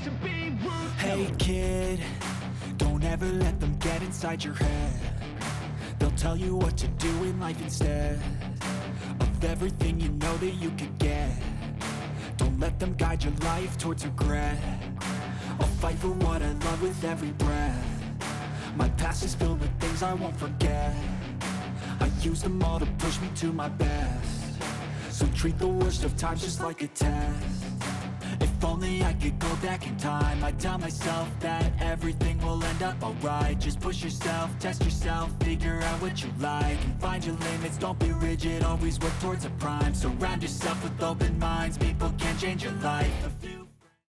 chance to be ruthless. Hey kid, don't ever let them get inside your head. They'll tell you what to do in life instead of everything you know that you could get. Don't let them guide your life towards regret. I'll fight for what I love with every breath. My past is filled with things I won't forget. I use them all to push me to my best. So treat the worst of times just like a test. If only I could go back in time, I'd tell myself that everything will end up alright. Just push yourself, test yourself, figure out what you like, and find your limits, don't be rigid, always work towards a prime. Surround yourself with open minds, people can change your life.